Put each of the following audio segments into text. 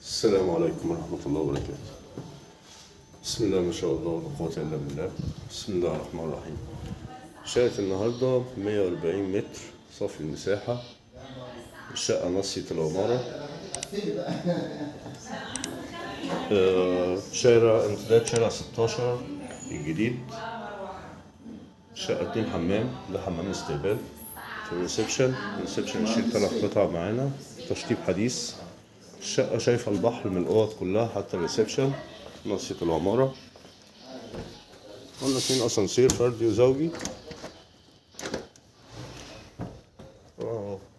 السلام عليكم ورحمة الله وبركاته. بسم الله ما شاء الله ولا قوة إلا بالله. بسم الله الرحمن الرحيم. شقة النهاردة 140 متر صافي المساحة. الشقة ناصية العمارة. شارع امتداد شارع 16 الجديد. شقة 2 حمام، ده حمام استقبال. في الريسبشن يشيل 3 قطع معانا، تشطيب حديث. الشقة شايفة البحر من الأوض كلها حتى الريسبشن، ناصية العمارة. قلنا 2 أسانسير فردي وزوجي.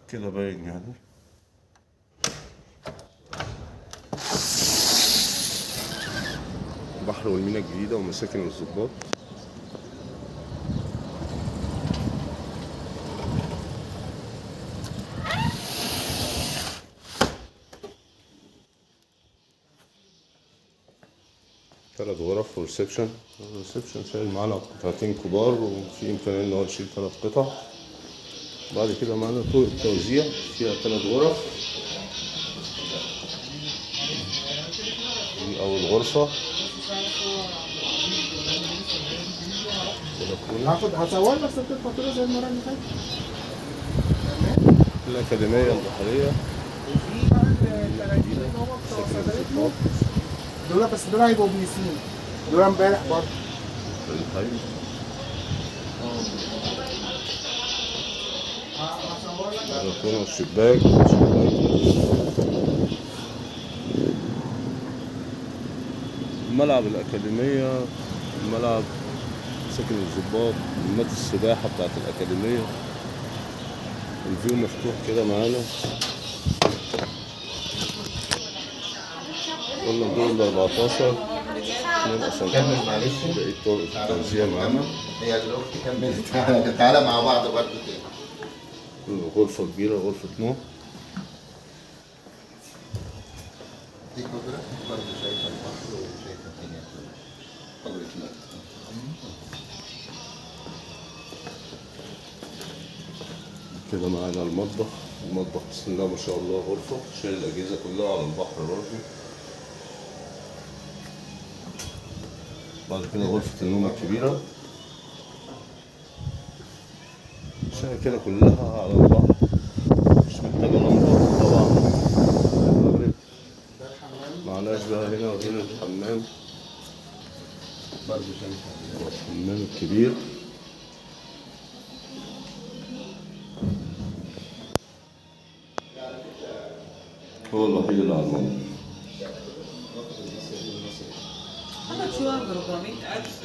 كده باين يعني. بحر والمينا الجديدة ومساكن الضباط. ثلاث غرف وريسبشن. الريسبشن شايل معانا قطعتين كبار، وفي إمكانية إن هو يشيل 3 قطع. بعد كده معانا طرق التوزيع فيها 3 غرف. دي أول غرفة. هصور لك ست الفاتورة زي المرة اللي فاتت. الأكاديمية البحرية. وفي بقى التراجيل اللي هو بتوع صدرتنا دول، بس دول هيبقوا بيسين. دول امبارح برضه. الحي. بلكونة والشباك. ملعب الأكاديمية، الملعب سكن الضباط، حمامات السباحة بتاعت الأكاديمية. الفيو مفتوح كده معانا. قلنا الدور ال 14 2 أسانسير. كمل معلش. بقيت طرق التوزيع معانا. هي دلوقتي كملت. تعالى مع بعض برضه تاني. غرفة كبيرة، غرفة نوم. دي قدرة برضه شايفة البحر وشايفة الدنيا كلها. قدرة نوم. كده معانا المطبخ. المطبخ بسم الله ما شاء الله غرفة شايل الأجهزة كلها على البحر برضه. بعد كده غرفة النوم الكبيرة. الشقة كده كلها على البحر، مش محتاجة لمبة طبعا. المغرب معناش بقى هنا وهنا الحمام. برضه شايفة الحمام الكبير. هو الوحيد اللي على المنظر. محمد شو 400,000